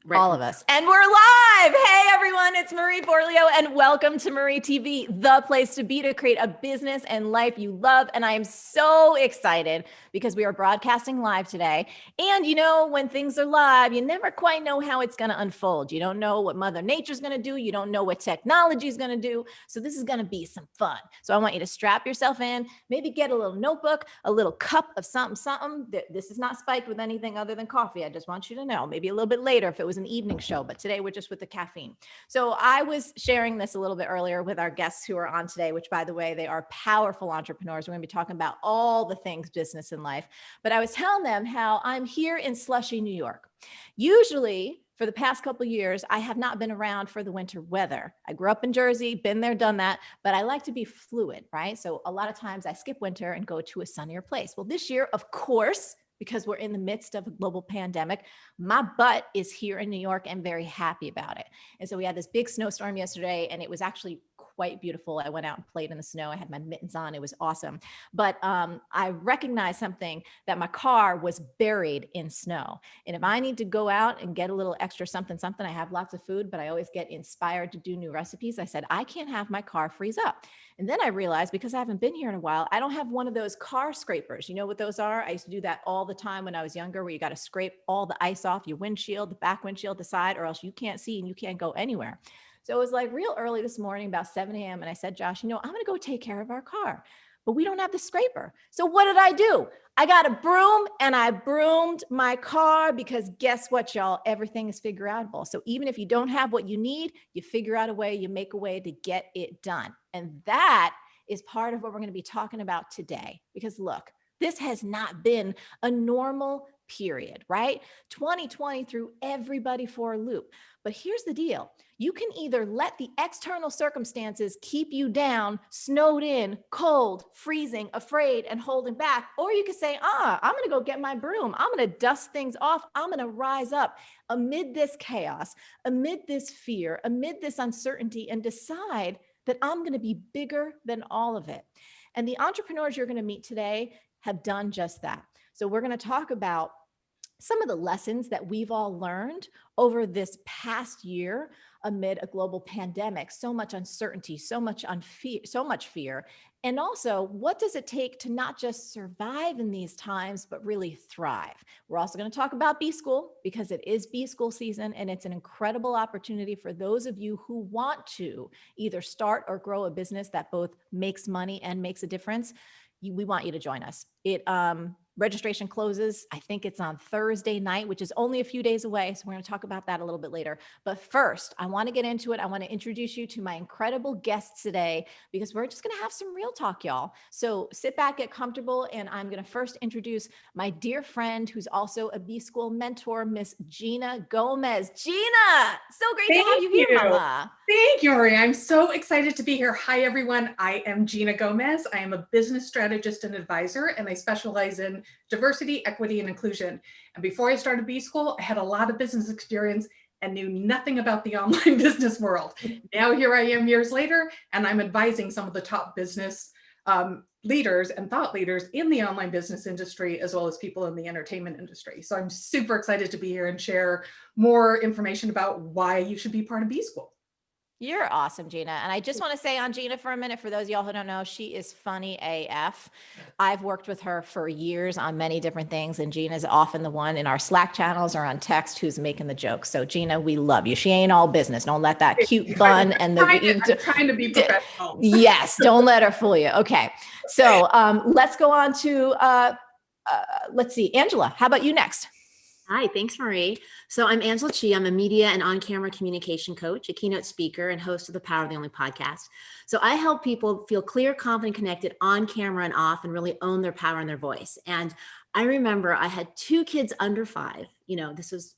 Right. All of us. And we're live. Hey, everyone. It's Marie Forleo, and welcome to MarieTV, the place to be to create a business and life you love. And I am so excited because we are broadcasting live today. And you know, when things are live, you never quite know how it's going to unfold. You don't know what Mother Nature's going to do. You don't know what technology is going to do. So this is going to be some fun. So I want you to strap yourself in, maybe get a little notebook, a little cup of something. This is not spiked with anything other than coffee. I just want you to know, maybe a little bit later if it was an evening show, but today we're just with the caffeine. So I was sharing this a little bit earlier with our guests who are on today, which by the way, they are powerful entrepreneurs. We're going to be talking about all the things business and life, but I was telling them how I'm here in Slushy, New York. Usually for the past couple of years, I have not been around for the winter weather. I grew up in Jersey, been there, done that, but I like to be fluid, right? So a lot of times I skip winter and go to a sunnier place. Well, this year, of course, because we're in the midst of a global pandemic, my butt is here in New York and very happy about it. And so we had this big snowstorm yesterday and it was actually quite beautiful. I went out and played in the snow. I had my mittens on. It was awesome. But I recognized something, that my car was buried in snow. And if I need to go out and get a little extra something, I have lots of food, but I always get inspired to do new recipes. I said, I can't have my car freeze up. And then I realized, because I haven't been here in a while, I don't have one of those car scrapers. You know what those are? I used to do that all the time when I was younger, where you got to scrape all the ice off your windshield, the back windshield, the side, or else you can't see and you can't go anywhere. So it was like real early this morning, about 7 a.m. And I said, Josh, you know, I'm going to go take care of our car, but we don't have the scraper. So what did I do? I got a broom and I broomed my car, because guess what, y'all? Everything is figure outable. So even if you don't have what you need, you figure out a way, you make a way to get it done. And that is part of what we're going to be talking about today. Because look, this has not been a normal period, right? 2020 threw everybody for a loop. But here's the deal. You can either let the external circumstances keep you down, snowed in, cold, freezing, afraid, and holding back, or you could say, I'm going to go get my broom. I'm going to dust things off. I'm going to rise up amid this chaos, amid this fear, amid this uncertainty, and decide that I'm going to be bigger than all of it. And the entrepreneurs you're going to meet today have done just that. So we're going to talk about some of the lessons that we've all learned over this past year amid a global pandemic, so much uncertainty, so much fear. And also, what does it take to not just survive in these times, but really thrive? We're also going to talk about B-School, because it is B-School season, and it's an incredible opportunity for those of you who want to either start or grow a business that both makes money and makes a difference. We want you to join us. Registration closes, I think it's on Thursday night, which is only a few days away. So we're going to talk about that a little bit later. But first, I want to get into it. I want to introduce you to my incredible guests today, because we're just going to have some real talk, y'all. So sit back, get comfortable. And I'm going to first introduce my dear friend, who's also a B-School mentor, Miss Gina Gomez. Gina, so great to have you here, Mama. Thank you, Marie. I'm so excited to be here. Hi, everyone. I am Gina Gomez. I am a business strategist and advisor, and I specialize in diversity, equity, and inclusion. And before I started B-School, I had a lot of business experience and knew nothing about the online business world. Now here I am years later, and I'm advising some of the top business leaders and thought leaders in the online business industry, as well as people in the entertainment industry. So I'm super excited to be here and share more information about why you should be part of B-School. You're awesome, Gina. And I just want to say on Gina for a minute, for those of y'all who don't know, she is funny AF. I've worked with her for years on many different things, and Gina's often the one in our Slack channels or on text who's making the jokes. So Gina, we love you. She ain't all business. Don't let that cute bun and the I'm trying to be professional. Yes, don't let her fool you. Okay. So let's go on to let's see, Angela, how about you next? Hi, thanks, Marie. So I'm Angela Chi. I'm a media and on-camera communication coach, a keynote speaker, and host of the Power of the Only podcast. So I help people feel clear, confident, connected on camera and off, and really own their power and their voice. And I remember I had 2 kids under 5. You know, this was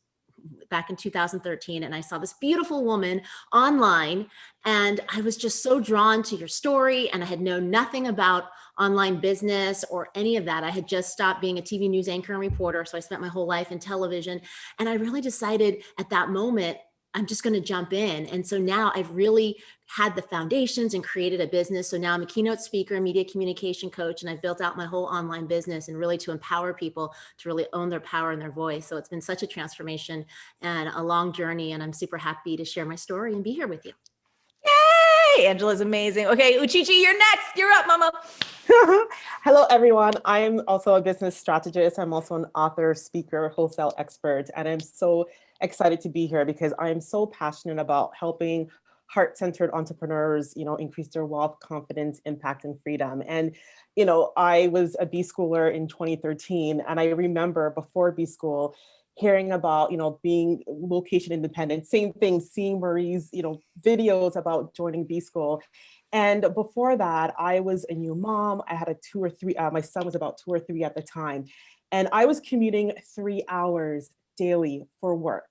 back in 2013, and I saw this beautiful woman online, and I was just so drawn to your story, and I had known nothing about online business or any of that. I had just stopped being a TV news anchor and reporter, so I spent my whole life in television, and I really decided at that moment I'm just going to jump in. And so now I've really had the foundations and created a business. So now I'm a keynote speaker, media communication coach, and I've built out my whole online business and really to empower people to really own their power and their voice. So it's been such a transformation and a long journey. And I'm super happy to share my story and be here with you. Yay! Angela's amazing. Okay, Uchichi, you're next. You're up, mama. Hello, everyone. I'm also a business strategist. I'm also an author, speaker, wholesale expert, and I'm so excited to be here because I'm so passionate about helping heart-centered entrepreneurs, increase their wealth, confidence, impact, and freedom. And, I was a B schooler in 2013, and I remember before B school, hearing about, being location independent, same thing, seeing Marie's, videos about joining B school. And before that, I was a new mom. I had a 2 or 3, my son was about 2 or 3 at the time. And I was commuting 3 hours daily for work.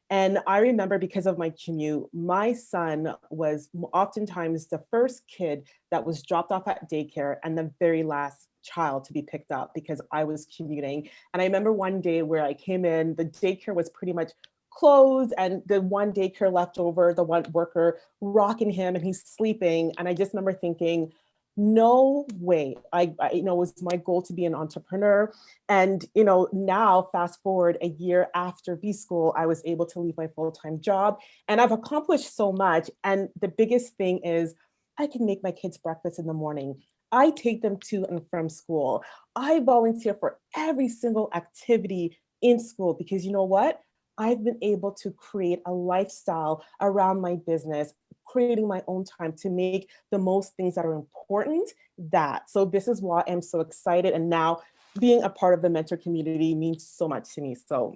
And I remember because of my commute, my son was oftentimes the first kid that was dropped off at daycare and the very last child to be picked up because I was commuting. And I remember one day where I came in, the daycare was pretty much closed and the one daycare left over, the one worker rocking him and he's sleeping. And I just remember thinking, no way. I it was my goal to be an entrepreneur. And, now fast forward a year after B school, I was able to leave my full-time job and I've accomplished so much. And the biggest thing is I can make my kids breakfast in the morning. I take them to and from school. I volunteer for every single activity in school because you know what? I've been able to create a lifestyle around my business, creating my own time to make the most things that are important that. So this is why I'm so excited. And now being a part of the mentor community means so much to me. So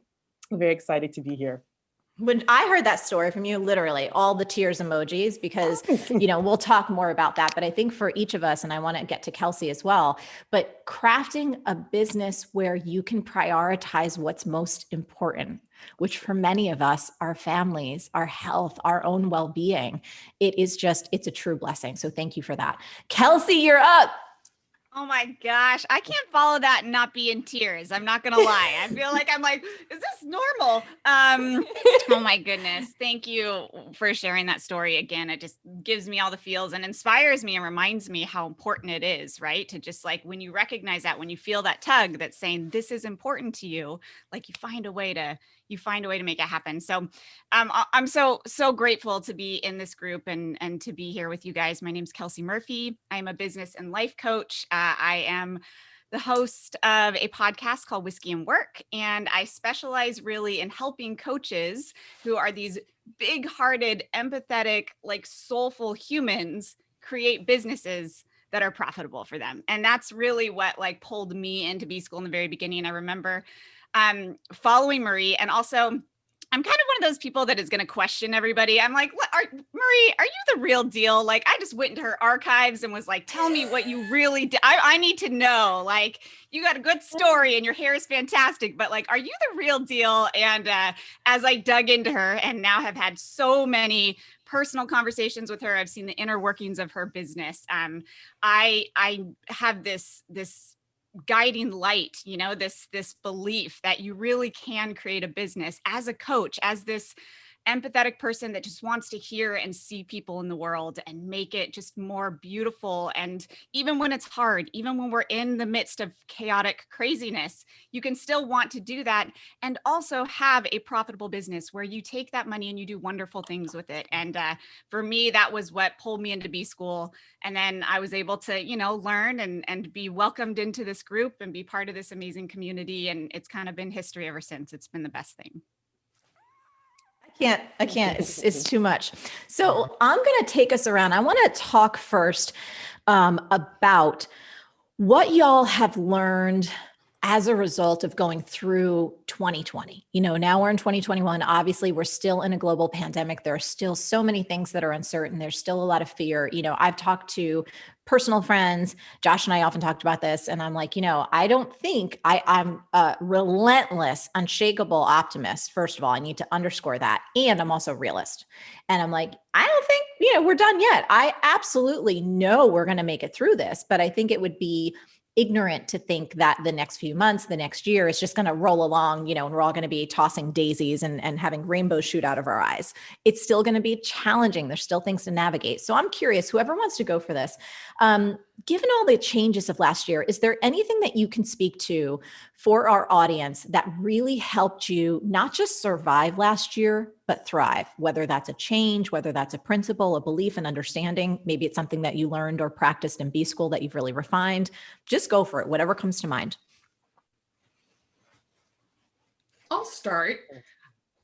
I'm very excited to be here. When I heard that story from you, literally all the tears emojis, because, we'll talk more about that. But I think for each of us, and I want to get to Kelsey as well, but crafting a business where you can prioritize what's most important, which for many of us, our families, our health, our own well-being, it's a true blessing. So thank you for that. Kelsey, you're up. Oh my gosh, I can't follow that and not be in tears. I'm not gonna lie. I feel like I'm like, is this normal? Oh my goodness. Thank you for sharing that story again. It just gives me all the feels and inspires me and reminds me how important it is, right? To just like when you recognize that, when you feel that tug that's saying this is important to you, like you find a way to make it happen. So I'm so grateful to be in this group and to be here with you guys. My name's Kelsey Murphy. I'm a business and life coach. I am the host of a podcast called Whiskey and Work, and I specialize really in helping coaches who are these big-hearted, empathetic, like soulful humans create businesses that are profitable for them. And that's really what like pulled me into B school in the very beginning. I remember following Marie, and also I'm kind of one of those people that is going to question everybody. I'm like, Marie, are you the real deal? Like, I just went into her archives and was like, tell me what you really did. I need to know, like, you got a good story and your hair is fantastic, but like, are you the real deal? And as I dug into her and now have had so many personal conversations with her, I've seen the inner workings of her business. I have this guiding light, this belief that you really can create a business as a coach, as this empathetic person that just wants to hear and see people in the world and make it just more beautiful. And even when it's hard, even when we're in the midst of chaotic craziness, you can still want to do that and also have a profitable business where you take that money and you do wonderful things with it. And for me, that was what pulled me into B school. And then I was able to, learn and be welcomed into this group and be part of this amazing community. And it's kind of been history ever since. It's been the best thing. I can't. It's too much. So I'm going to take us around. I want to talk first about what y'all have learned as a result of going through 2020. Now we're in 2021. Obviously, we're still in a global pandemic. There are still so many things that are uncertain. There's still a lot of fear. I've talked to personal friends. Josh and I often talked about this. And I'm like, I don't think I'm a relentless, unshakable optimist. First of all, I need to underscore that. And I'm also a realist. And I'm like, I don't think, we're done yet. I absolutely know we're going to make it through this, but I think it would be ignorant to think that the next few months, the next year is just going to roll along, and we're all going to be tossing daisies and having rainbows shoot out of our eyes. It's still going to be challenging. There's still things to navigate. So I'm curious, whoever wants to go for this, given all the changes of last year, is there anything that you can speak to for our audience that really helped you not just survive last year, but thrive? Whether that's a change, whether that's a principle, a belief, an understanding, maybe it's something that you learned or practiced in B school that you've really refined. Just go for it, whatever comes to mind. I'll start.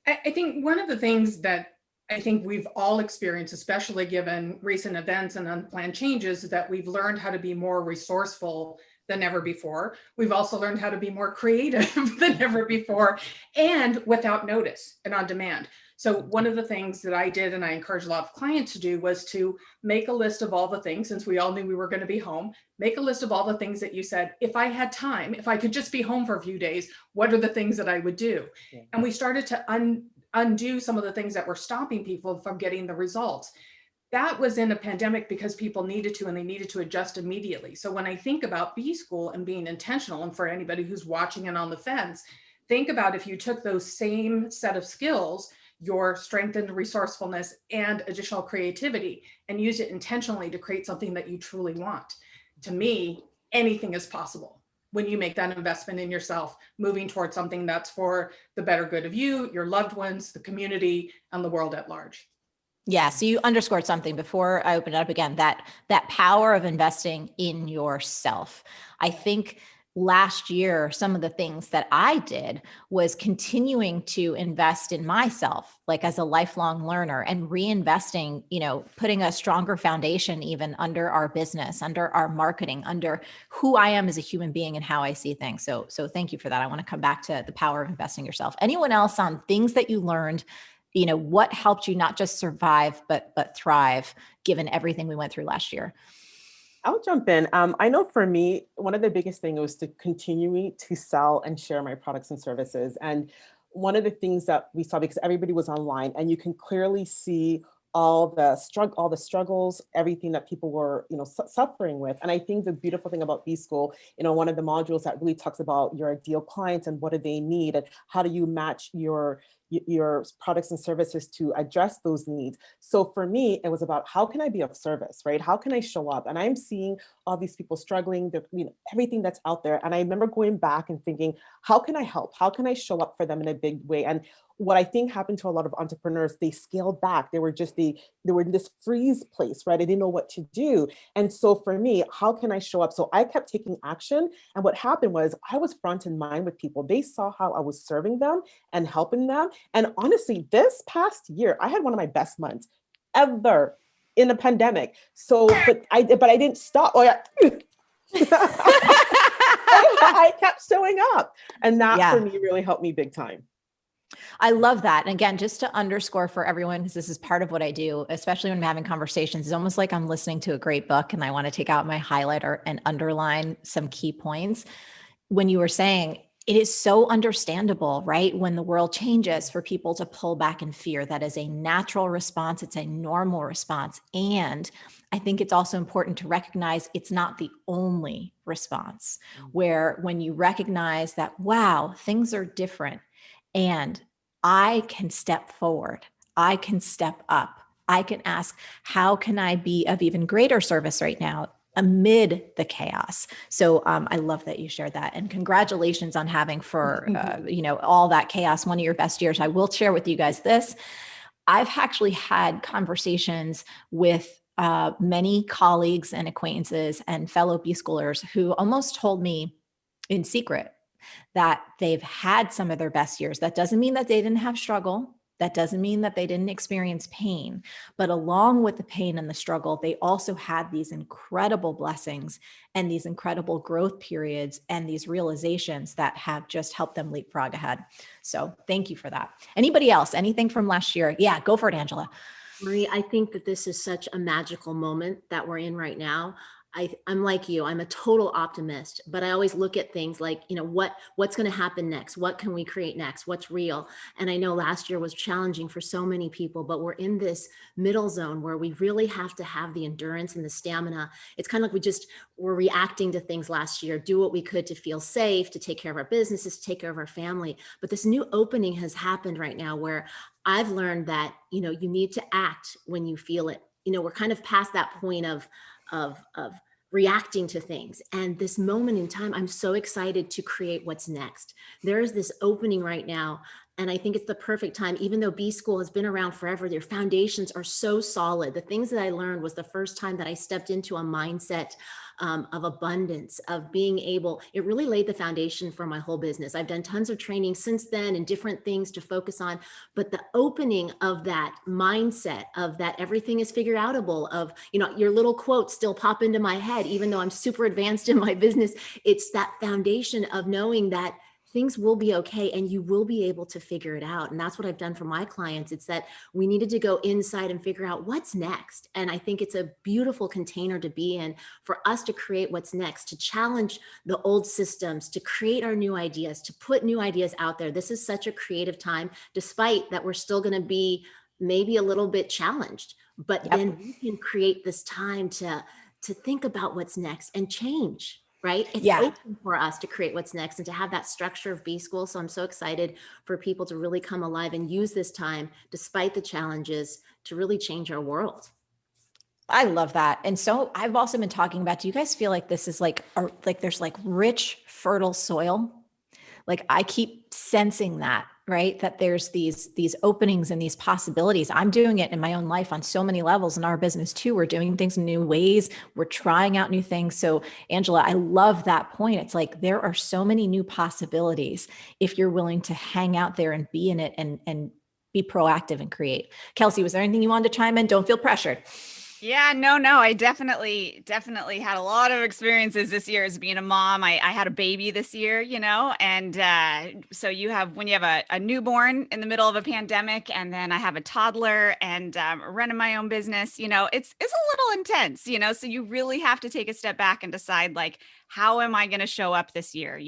I think one of the things that I think we've all experienced, especially given recent events and unplanned changes, is that we've learned how to be more resourceful than ever before. We've also learned how to be more creative than ever before, and without notice and on demand. So one of the things that I did, and I encourage a lot of clients to do, was to make a list of all the things, since we all knew we were going to be home, make a list of all the things that you said, if I had time, if I could just be home for a few days, what are the things that I would do? Yeah. And we started to undo some of the things that were stopping people from getting the results. That was in a pandemic because people needed to, and they needed to adjust immediately. So when I think about B school and being intentional, and for anybody who's watching and on the fence, think about if you took those same set of skills, your strengthened resourcefulness and additional creativity, and use it intentionally to create something that you truly want. To me, anything is possible when you make that investment in yourself, moving towards something that's for the better good of you, your loved ones, the community, and the world at large. Yeah, so you underscored something before I open it up again, that power of investing in yourself. I think last year, some of the things that I did was continuing to invest in myself, like as a lifelong learner, and reinvesting, putting a stronger foundation even under our business, under our marketing, under who I am as a human being and how I see things. So thank you for that. I want to come back to the power of investing in yourself. Anyone else on things that you learned, what helped you not just survive, but thrive, given everything we went through last year? I'll jump in. I know for me, one of the biggest things was to continue to sell and share my products and services. And one of the things that we saw, because everybody was online, and you can clearly see all the struggles, everything that people were, suffering with. And I think the beautiful thing about B School, one of the modules that really talks about your ideal clients and what do they need, and how do you match your products and services to address those needs. So for me, it was about how can I be of service, right? How can I show up? And I'm seeing all these people struggling, everything that's out there. And I remember going back and thinking, how can I help? How can I show up for them in a big way? And what I think happened to a lot of entrepreneurs, they scaled back. They were in this freeze place, right? I didn't know what to do. And so for me, how can I show up? So I kept taking action. And what happened was I was front in mind with people. They saw how I was serving them and helping them. And honestly, this past year, I had one of my best months ever in a pandemic. So, but I didn't stop. Oh yeah. I kept showing up. And that for me really helped me big time. I love that. And again, just to underscore for everyone, because this is part of what I do, especially when I'm having conversations, it's almost like I'm listening to a great book and I want to take out my highlighter and underline some key points. When you were saying, it is so understandable, right? When the world changes, for people to pull back in fear. That is a natural response. It's a normal response. And I think it's also important to recognize it's not the only response, where when you recognize that, wow, things are different, and I can step forward, I can step up, I can ask, how can I be of even greater service right now amid the chaos? So I love that you shared that, and congratulations on having for all that chaos, one of your best years. I will share with you guys this. I've actually had conversations with many colleagues and acquaintances and fellow B schoolers who almost told me in secret that they've had some of their best years. That doesn't mean that they didn't have struggle. That doesn't mean that they didn't experience pain, but along with the pain and the struggle, they also had these incredible blessings and these incredible growth periods and these realizations that have just helped them leapfrog ahead. So thank you for that. Anybody else, anything from last year? Yeah, go for it, Angela. Marie, I think that this is such a magical moment that we're in right now. I'm like you, I'm a total optimist, but I always look at things like, what's going to happen next? What can we create next? What's real? And I know last year was challenging for so many people, but we're in this middle zone where we really have to have the endurance and the stamina. It's kind of like we're reacting to things last year, do what we could to feel safe, to take care of our businesses, to take care of our family. But this new opening has happened right now where I've learned that, you need to act when you feel it. We're kind of past that point of reacting to things. And this moment in time, I'm so excited to create what's next. There is this opening right now. And I think it's the perfect time, even though B School has been around forever, their foundations are so solid. The things that I learned was the first time that I stepped into a mindset of abundance, of being able, it really laid the foundation for my whole business. I've done tons of training since then and different things to focus on, but the opening of that mindset of that everything is figure outable, of, your little quotes still pop into my head, even though I'm super advanced in my business. It's that foundation of knowing that things will be okay and you will be able to figure it out. And that's what I've done for my clients. It's that we needed to go inside and figure out what's next. And I think it's a beautiful container to be in for us to create what's next, to challenge the old systems, to create our new ideas, to put new ideas out there. This is such a creative time, despite that we're still going to be maybe a little bit challenged, but then we can create this time to think about what's next and change. Right? It's open for us to create what's next and to have that structure of B School. So I'm so excited for people to really come alive and use this time, despite the challenges, to really change our world. I love that. And so I've also been talking about, do you guys feel like this is like there's like rich, fertile soil? Like I keep sensing that, right? That there's these openings and these possibilities. I'm doing it in my own life on so many levels, in our business too. We're doing things in new ways. We're trying out new things. So Angela, I love that point. It's like, there are so many new possibilities if you're willing to hang out there and be in it and be proactive and create. Kelsey, was there anything you wanted to chime in? Don't feel pressured. Yeah, no. I definitely had a lot of experiences this year as being a mom. I had a baby this year, and so when you have a newborn in the middle of a pandemic, and then I have a toddler and running my own business, it's a little intense, so you really have to take a step back and decide, like, how am I going to show up this year?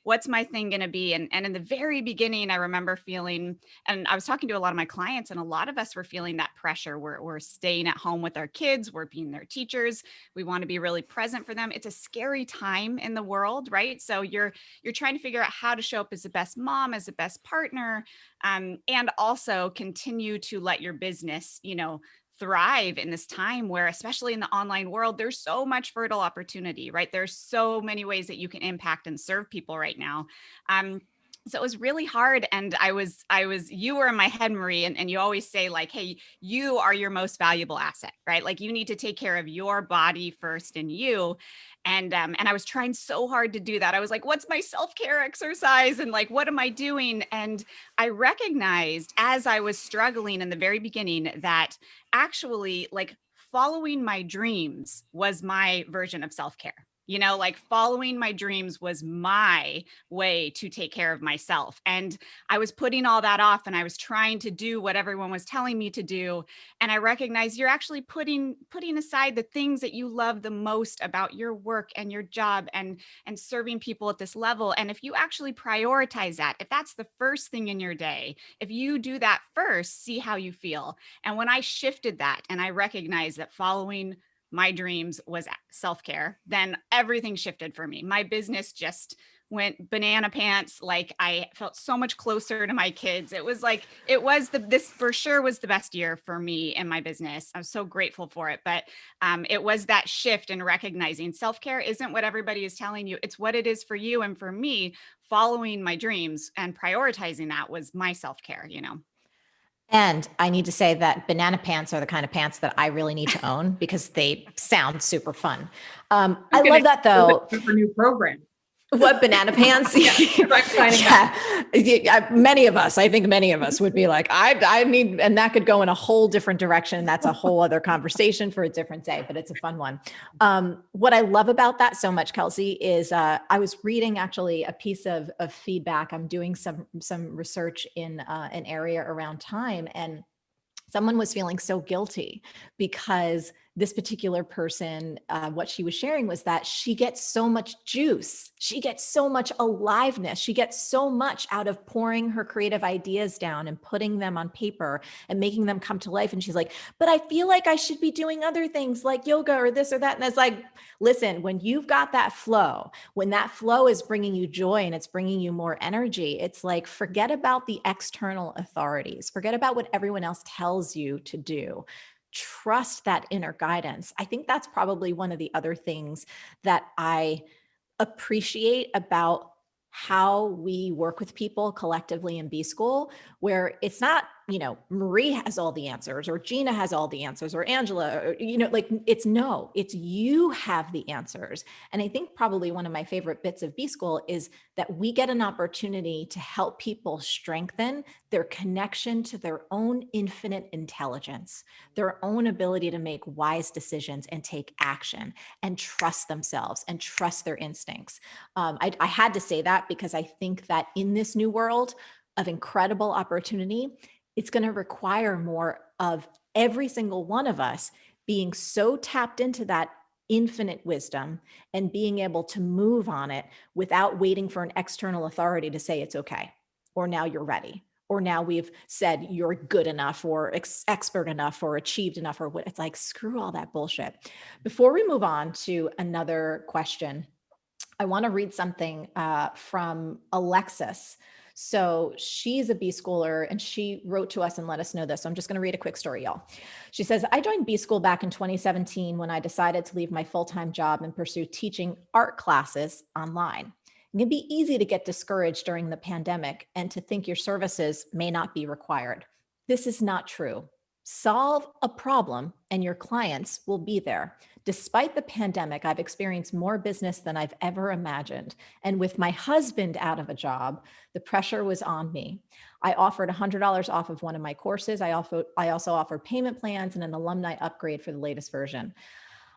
What's my thing going to be? And in the very beginning, I remember feeling, and I was talking to a lot of my clients, and a lot of us were feeling that pressure. We're staying at home with our kids. We're being their teachers. We want to be really present for them. It's a scary time in the world, right? So you're trying to figure out how to show up as the best mom, as the best partner, and also continue to let your business, thrive in this time where, especially in the online world, there's so much fertile opportunity, right? There's so many ways that you can impact and serve people right now. So it was really hard. And you were in my head, Marie, and you always say, like, hey, you are your most valuable asset, right? Like, you need to take care of your body first and you. And I was trying so hard to do that. I was like, what's my self-care exercise? And like, what am I doing? And I recognized, as I was struggling in the very beginning, that actually, like, following my dreams was my version of self-care. Like, following my dreams was my way to take care of myself. And I was putting all that off, and I was trying to do what everyone was telling me to do. And I recognized you're actually putting aside the things that you love the most about your work and your job and serving people at this level. And if you actually prioritize that, if that's the first thing in your day, if you do that first, see how you feel. And when I shifted that and I recognized that following my dreams was self-care, then everything shifted for me. My business just went banana pants. Like, I felt so much closer to my kids. This for sure was the best year for me and my business. I was so grateful for it. But it was that shift in recognizing self-care isn't what everybody is telling you. It's what it is for you. And for me, following my dreams and prioritizing that was my self-care, And I need to say that banana pants are the kind of pants that I really need to own because they sound super fun. I love that though. A new program. What, banana pants? Yeah. Many of us, I think many of us would be like, I need, and that could go in a whole different direction. That's a whole other conversation for a different day, but it's a fun one. What I love about that so much, Kelsey, is I was reading actually a piece of feedback. I'm doing some research in an area around time, and someone was feeling so guilty because this particular person, what she was sharing was that she gets so much juice. She gets so much aliveness. She gets so much out of pouring her creative ideas down and putting them on paper and making them come to life. And she's like, but I feel like I should be doing other things like yoga or this or that. And it's like, listen, when you've got that flow, when that flow is bringing you joy and it's bringing you more energy, it's like, forget about the external authorities. Forget about what everyone else tells you to do. Trust that inner guidance. I think that's probably one of the other things that I appreciate about how we work with people collectively in B School, where it's not, Marie has all the answers or Gina has all the answers or Angela, or, it's you have the answers. And I think probably one of my favorite bits of B School is that we get an opportunity to help people strengthen their connection to their own infinite intelligence, their own ability to make wise decisions and take action and trust themselves and trust their instincts. I had to say that because I think that in this new world of incredible opportunity, it's going to require more of every single one of us being so tapped into that infinite wisdom and being able to move on it without waiting for an external authority to say it's okay, or now you're ready, or now we've said you're good enough or expert enough or achieved enough, or what. It's like, screw all that bullshit. Before we move on to another question, I want to read something from Alexis. So she's a B Schooler and she wrote to us and let us know this. So I'm just going to read a quick story, y'all. She says, I joined B School back in 2017 when I decided to leave my full-time job and pursue teaching art classes online. It can be easy to get discouraged during the pandemic and to think your services may not be required. This is not true. Solve a problem and your clients will be there. Despite the pandemic, I've experienced more business than I've ever imagined. And with my husband out of a job, the pressure was on me. I offered $100 off of one of my courses. I also offered payment plans and an alumni upgrade for the latest version.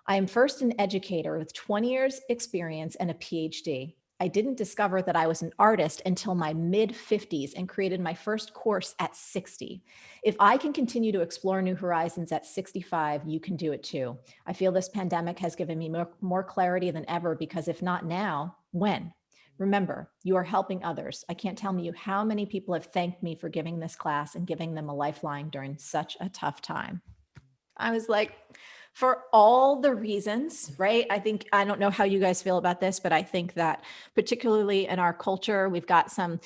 I am first an educator with 20 years experience and a PhD. I didn't discover that I was an artist until my mid-50s and created my first course at 60. If I can continue to explore new horizons at 65, you can do it too. I feel this pandemic has given me more clarity than ever, because if not now, when? Remember, you are helping others. I can't tell you how many people have thanked me for giving this class and giving them a lifeline during such a tough time. I was like, for all the reasons, right? I don't know how you guys feel about this, but I think that particularly in our culture, we've got some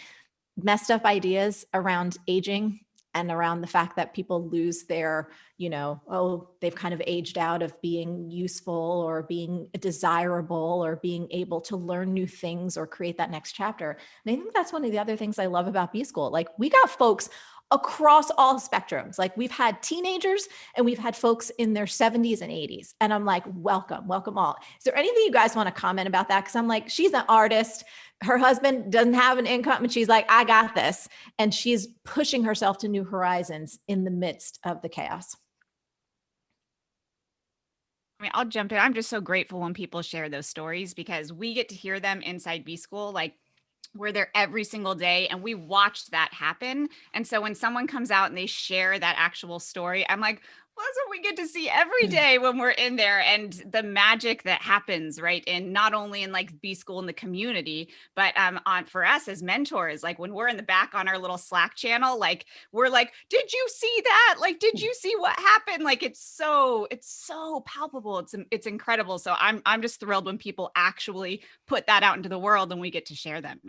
messed up ideas around aging and around the fact that people lose their, they've kind of aged out of being useful or being desirable or being able to learn new things or create that next chapter. And I think that's one of the other things I love about B School. Like, we got folks across all spectrums. Like, we've had teenagers and we've had folks in their 70s and 80s. And I'm like, welcome all. Is there anything you guys want to comment about that? Because I'm like, she's an artist. Her husband doesn't have an income and she's like, I got this. And she's pushing herself to new horizons in the midst of the chaos. I mean, I'll jump in. I'm just so grateful when people share those stories, because we get to hear them inside B School. Like, we're there every single day and we watch that happen. And so when someone comes out and they share that actual story, I'm like, well, that's what we get to see every day when we're in there, and the magic that happens, right? And not only in like B School in the community, but for us as mentors, like when we're in the back on our little Slack channel, like we're like, did you see that? Like, did you see what happened? Like, it's so palpable. It's incredible. So I'm just thrilled when people actually put that out into the world and we get to share them,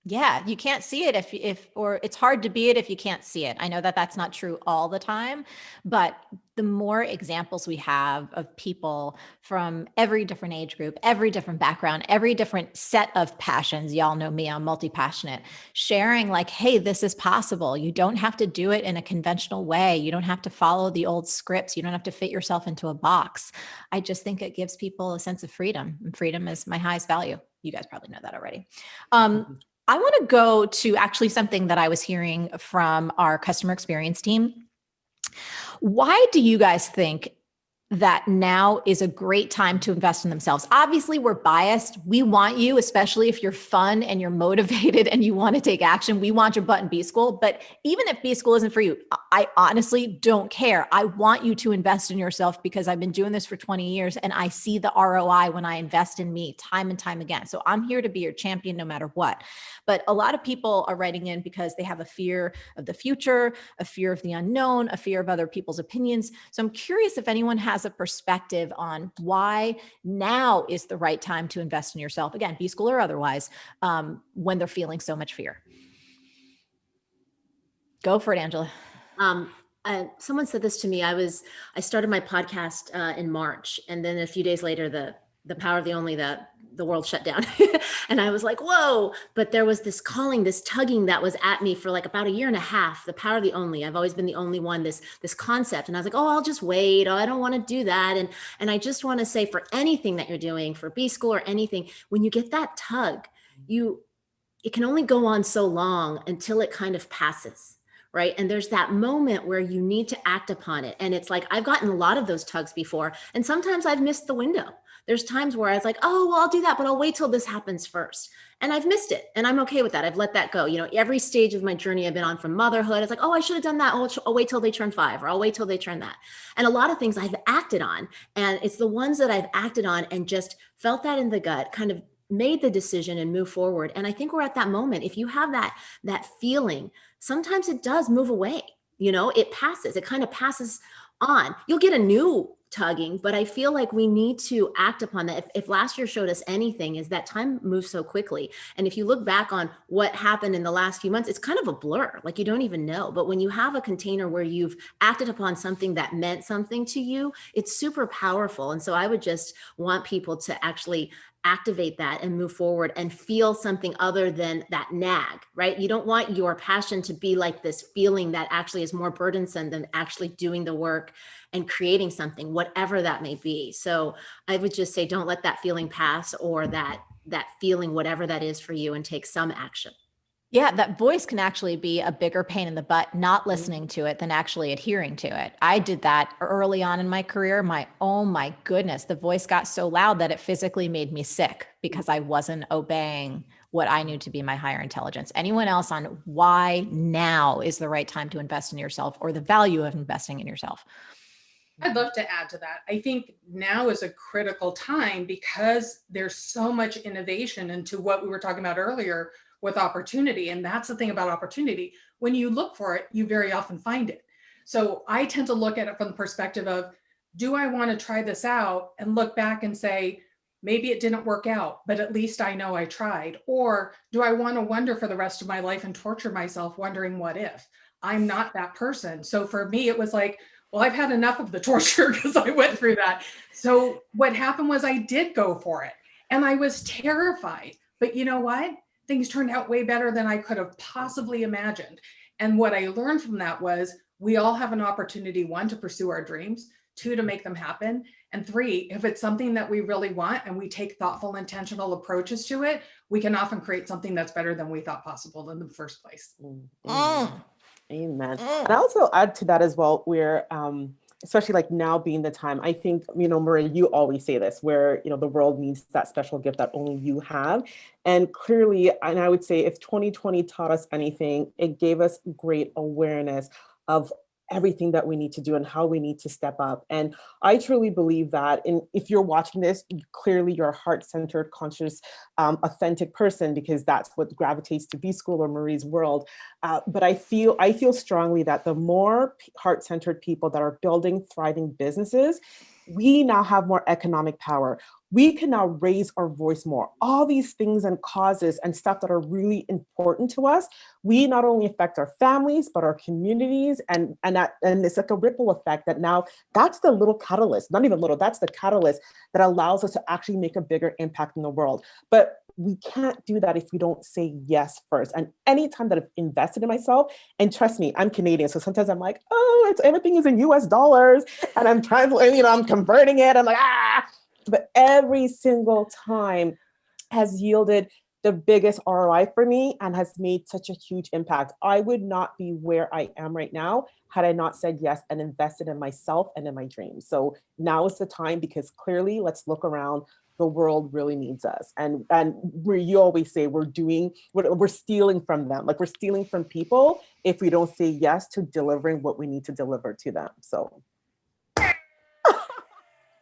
Yeah, you can't see it or it's hard to be it if you can't see it. I know that that's not true all the time, but the more examples we have of people from every different age group, every different background, every different set of passions, y'all know me, I'm multi-passionate, sharing like, hey, this is possible. You don't have to do it in a conventional way. You don't have to follow the old scripts. You don't have to fit yourself into a box. I just think it gives people a sense of freedom, and freedom is my highest value. You guys probably know that already. I want to go to actually something that I was hearing from our customer experience team. Why do you guys think that now is a great time to invest in themselves. Obviously, we're biased. We want you, especially if you're fun and you're motivated and you want to take action. We want your butt in B school. But even if B school isn't for you, I honestly don't care. I want you to invest in yourself because I've been doing this for 20 years and I see the ROI when I invest in me time and time again. So I'm here to be your champion no matter what. But a lot of people are writing in because they have a fear of the future, a fear of the unknown, a fear of other people's opinions. So I'm curious if anyone has a perspective on why now is the right time to invest in yourself, again, B school or otherwise, when they're feeling so much fear. Go for it, Angela. Someone said this to me. I started my podcast in March, and then a few days later, the power of the only, the world shut down. And I was like, whoa, but there was this calling, this tugging that was at me for like about a year and a half, the power of the only. I've always been the only one, this concept. And I was like, oh, I'll just wait. Oh, I don't want to do that. And I just want to say, for anything that you're doing, for B school or anything, when you get that tug, it can only go on so long until it kind of passes. Right. And there's that moment where you need to act upon it. And it's like, I've gotten a lot of those tugs before. And sometimes I've missed the window. There's times where I was like, oh, well, I'll do that, but I'll wait till this happens first. And I've missed it. And I'm okay with that. I've let that go. You know, every stage of my journey I've been on, from motherhood, it's like, oh, I should have done that. Oh, I'll wait till they turn 5, or I'll wait till they turn that. And a lot of things I've acted on. And it's the ones that I've acted on and just felt that in the gut, kind of made the decision and move forward. And I think we're at that moment. If you have that feeling, sometimes it does move away. You know, it passes. It kind of passes on. You'll get a new tugging, but I feel like we need to act upon that. If last year showed us anything, is that time moves so quickly. And if you look back on what happened in the last few months, it's kind of a blur, like you don't even know. But when you have a container where you've acted upon something that meant something to you, it's super powerful. And so I would just want people to actually activate that and move forward and feel something other than that nag, right? You don't want your passion to be like this feeling that actually is more burdensome than actually doing the work and creating something, whatever that may be. So I would just say, don't let that feeling pass, or that feeling, whatever that is for you, and take some action. Yeah, that voice can actually be a bigger pain in the butt, not listening to it than actually adhering to it. I did that early on in my career. Oh my goodness, the voice got so loud that it physically made me sick because I wasn't obeying what I knew to be my higher intelligence. Anyone else on why now is the right time to invest in yourself, or the value of investing in yourself? I'd love to add to that. I think now is a critical time because there's so much innovation into what we were talking about earlier with opportunity. And that's the thing about opportunity. When you look for it, you very often find it. So I tend to look at it from the perspective of, do I want to try this out and look back and say, maybe it didn't work out, but at least I know I tried? Or do I want to wonder for the rest of my life and torture myself wondering what if? I'm not that person. So for me, it was like, well, I've had enough of the torture because I went through that. So what happened was I did go for it and I was terrified. But you know what? Things turned out way better than I could have possibly imagined. And what I learned from that was we all have an opportunity, 1, to pursue our dreams, 2, to make them happen, and 3, if it's something that we really want and we take thoughtful, intentional approaches to it, we can often create something that's better than we thought possible in the first place. Amen. And I also add to that as well, where especially like now being the time, I think, Marie, you always say this, where, the world needs that special gift that only you have. And clearly, and I would say if 2020 taught us anything, it gave us great awareness of everything that we need to do and how we need to step up. And I truly believe that. And if you're watching this, clearly you're a heart-centered, conscious, authentic person, because that's what gravitates to B School or Marie's world. But I feel strongly that the more heart-centered people that are building thriving businesses, we now have more economic power. We can now raise our voice more. All these things and causes and stuff that are really important to us, we not only affect our families, but our communities. And it's like a ripple effect that now that's the little catalyst, not even little, that's the catalyst that allows us to actually make a bigger impact in the world. But we can't do that if we don't say yes first. And anytime that I've invested in myself, and trust me, I'm Canadian, so sometimes I'm like, oh, everything is in US dollars, and I'm trying to, I'm converting it. I'm like, but every single time has yielded the biggest ROI for me and has made such a huge impact. I would not be where I am right now had I not said yes and invested in myself and in my dreams. So now is the time, because clearly, let's look around. The world really needs us. And you always say we're stealing from them. Like, we're stealing from people if we don't say yes to delivering what we need to deliver to them. So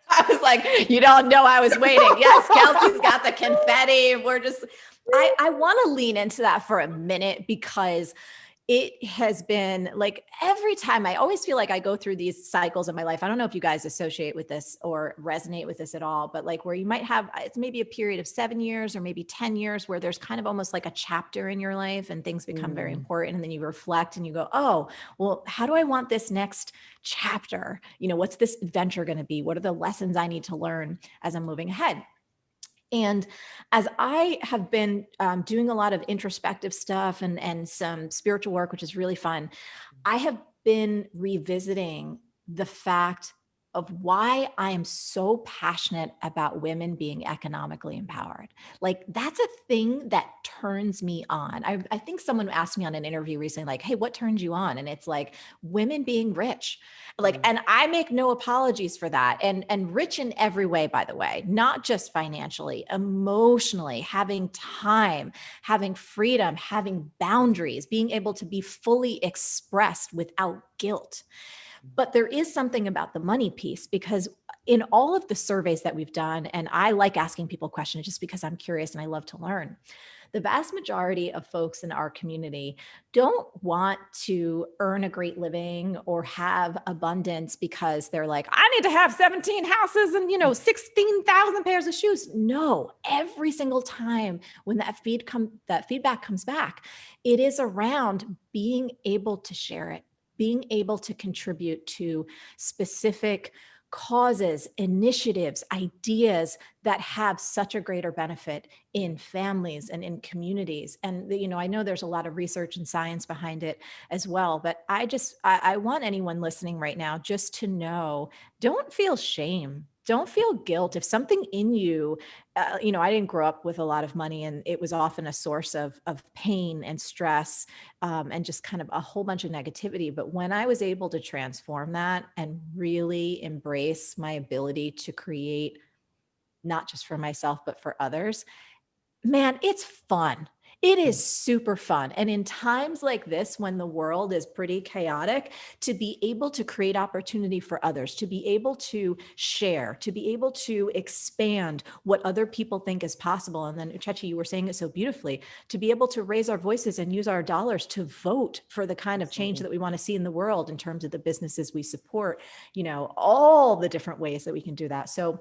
I was like, you don't know I was waiting. Yes, Kelsey's got the confetti. I want to lean into that for a minute, because it has been like, every time I always feel like I go through these cycles in my life. I don't know if you guys associate with this or resonate with this at all, but like, where you might have, it's maybe a period of 7 years or maybe 10 years where there's kind of almost like a chapter in your life and things become very important. And then you reflect and you go, oh, well, how do I want this next chapter? What's this adventure going to be? What are the lessons I need to learn as I'm moving ahead? And as I have been doing a lot of introspective stuff and some spiritual work, which is really fun, I have been revisiting the fact of why I am so passionate about women being economically empowered. Like, that's a thing that turns me on. I think someone asked me on an interview recently, like, hey, what turns you on? And it's like, women being rich. Like, and I make no apologies for that. And rich in every way, by the way, not just financially, emotionally, having time, having freedom, having boundaries, being able to be fully expressed without guilt. But there is something about the money piece, because in all of the surveys that we've done, and I like asking people questions just because I'm curious and I love to learn, the vast majority of folks in our community don't want to earn a great living or have abundance because they're like, I need to have 17 houses and, 16,000 pairs of shoes. No, every single time when that feedback comes back, it is around being able to share it, being able to contribute to specific causes, initiatives, ideas that have such a greater benefit in families and in communities. And, I know there's a lot of research and science behind it as well, but I want anyone listening right now just to know, don't feel shame. Don't feel guilt. If something in you, I didn't grow up with a lot of money, and it was often a source of pain and stress, and just kind of a whole bunch of negativity. But when I was able to transform that and really embrace my ability to create, not just for myself, but for others, man, it's fun. It is super fun. And in times like this, when the world is pretty chaotic, to be able to create opportunity for others, to be able to share, to be able to expand what other people think is possible. And then Chechi, you were saying it so beautifully, to be able to raise our voices and use our dollars to vote for the kind of change that we want to see in the world in terms of the businesses we support, all the different ways that we can do that. So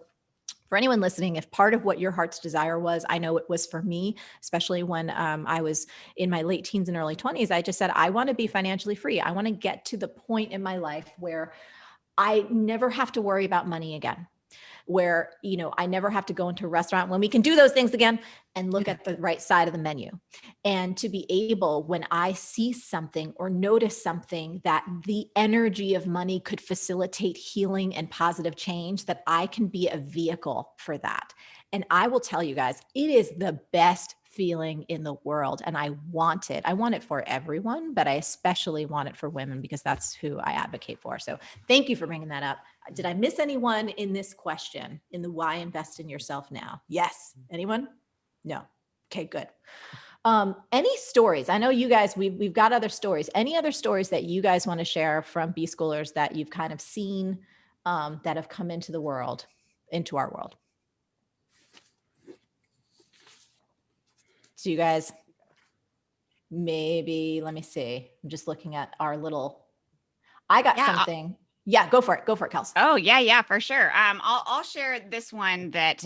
for anyone listening, if part of what your heart's desire was, I know it was for me, especially when I was in my late teens and early 20s, I just said, I want to be financially free. I want to get to the point in my life where I never have to worry about money again, where, I never have to go into a restaurant when we can do those things again and look at the right side of the menu. And to be able, when I see something or notice something that the energy of money could facilitate healing and positive change, that I can be a vehicle for that. And I will tell you guys, it is the best feeling in the world. And I want it. I want it for everyone, but I especially want it for women, because that's who I advocate for. So thank you for bringing that up. Did I miss anyone in this question, in the why invest in yourself now? Yes. Anyone? No. Okay, good. Any stories? I know you guys, we've got other stories. Any other stories that you guys want to share from B-Schoolers that you've kind of seen that have come into our world? So you guys, maybe, let me see. I'm just looking at our little, I got something. Yeah, go for it, Kels. Oh, yeah, for sure. I'll share this one that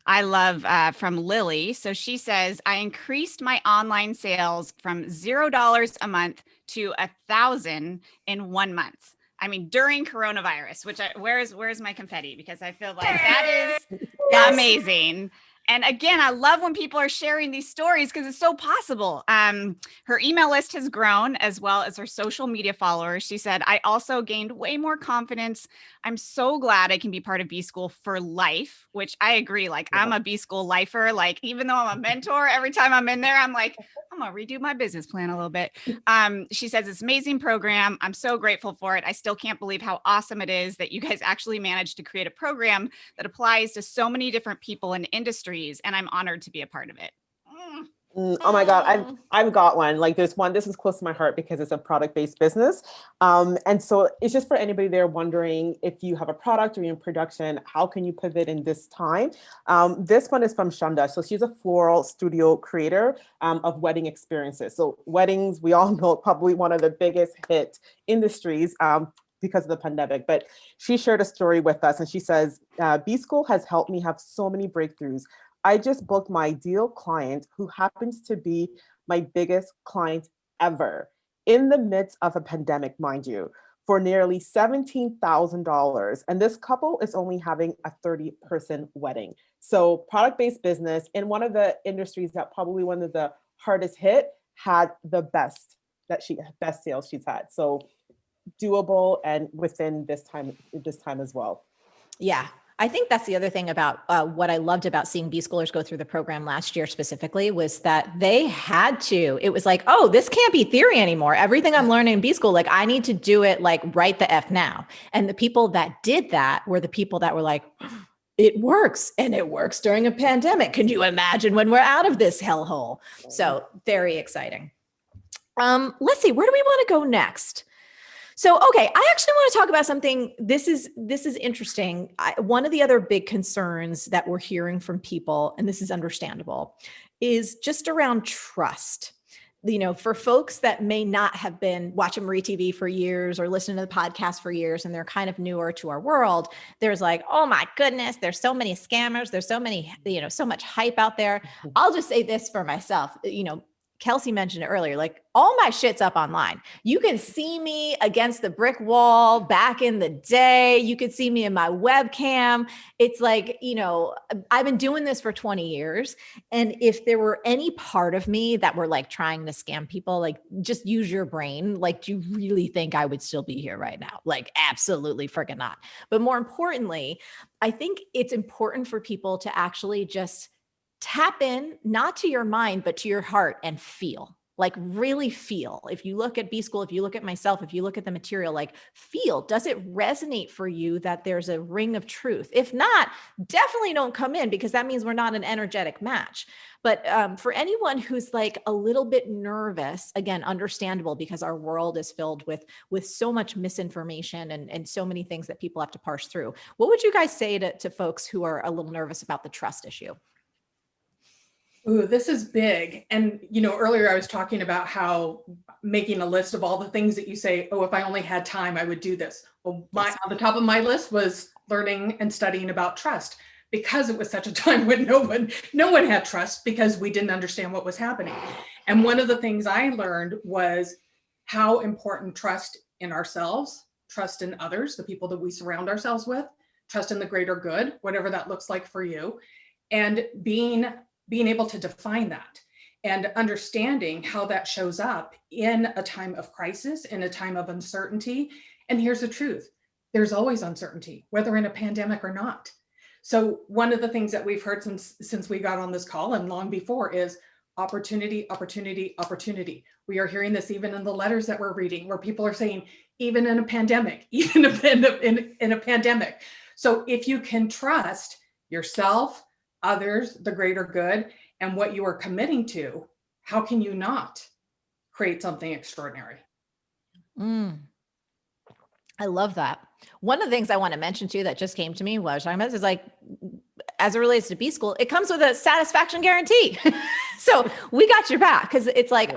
I love from Lily. So she says, I increased my online sales from $0 a month to 1,000 in 1 month. I mean, during coronavirus, which where's my confetti? Because I feel like that is amazing. And again, I love when people are sharing these stories because it's so possible. Her email list has grown as well as her social media followers. She said, I also gained way more confidence. I'm so glad I can be part of B School for life, which I agree. Like I'm a B School lifer. Like even though I'm a mentor, every time I'm in there, I'm like, I'm gonna redo my business plan a little bit. She says it's an amazing program. I'm so grateful for it. I still can't believe how awesome it is that you guys actually managed to create a program that applies to so many different people and industries. And I'm honored to be a part of it. Oh my God, I've got one. Like there's one, this is close to my heart because it's a product-based business. And so it's just for anybody there wondering if you have a product or you're in production, how can you pivot in this time? This one is from Shanda. So she's a floral studio creator of wedding experiences. So weddings, we all know, probably one of the biggest hit industries because of the pandemic, but she shared a story with us and she says, B School has helped me have so many breakthroughs. I just booked my ideal client who happens to be my biggest client ever in the midst of a pandemic, mind you, for nearly $17,000. And this couple is only having a 30-person wedding. So product-based business in one of the industries that probably one of the hardest hit had the best sales she's had. So doable and within this time as well. Yeah. I think that's the other thing about what I loved about seeing B Schoolers go through the program last year specifically was that they had to, it was like, oh, this can't be theory anymore. Everything I'm learning in B School, like I need to do it like right the F now. And the people that did that were the people that were like, it works and it works during a pandemic. Can you imagine when we're out of this hellhole? So very exciting. Let's see, where do we want to go next? So, okay, I actually want to talk about something. This is interesting. One of the other big concerns that we're hearing from people, and this is understandable, is just around trust. You know, for folks that may not have been watching MarieTV for years or listening to the podcast for years, and they're kind of newer to our world, there's like, oh my goodness, there's so many scammers. There's so many, so much hype out there. I'll just say this for myself, Kelsey mentioned it earlier, like all my shit's up online. You can see me against the brick wall back in the day. You could see me in my webcam. It's like, I've been doing this for 20 years. And if there were any part of me that were like trying to scam people, like just use your brain. Like, do you really think I would still be here right now? Like, absolutely friggin' not. But more importantly, I think it's important for people to actually just tap in, not to your mind, but to your heart and feel, like really feel. If you look at B School, if you look at myself, if you look at the material, like feel, does it resonate for you that there's a ring of truth? If not, definitely don't come in because that means we're not an energetic match. But for anyone who's like a little bit nervous, again, understandable because our world is filled with so much misinformation and so many things that people have to parse through. What would you guys say to folks who are a little nervous about the trust issue? Ooh, this is big. And, earlier I was talking about how making a list of all the things that you say, oh, if I only had time, I would do this. Well, on the top of my list was learning and studying about trust because it was such a time when no one had trust because we didn't understand what was happening. And one of the things I learned was how important trust in ourselves, trust in others, the people that we surround ourselves with, trust in the greater good, whatever that looks like for you, and being able to define that and understanding how that shows up in a time of crisis, in a time of uncertainty. And here's the truth, there's always uncertainty, whether in a pandemic or not. So one of the things that we've heard since we got on this call and long before is opportunity, opportunity, opportunity. We are hearing this even in the letters that we're reading, where people are saying, even in a pandemic, even in a pandemic. So if you can trust yourself, others, the greater good, and what you are committing to, how can you not create something extraordinary? I love that. One of the things I want to mention too that just came to me was is like, as it relates to B School, it comes with a satisfaction guarantee. So we got your back because it's like,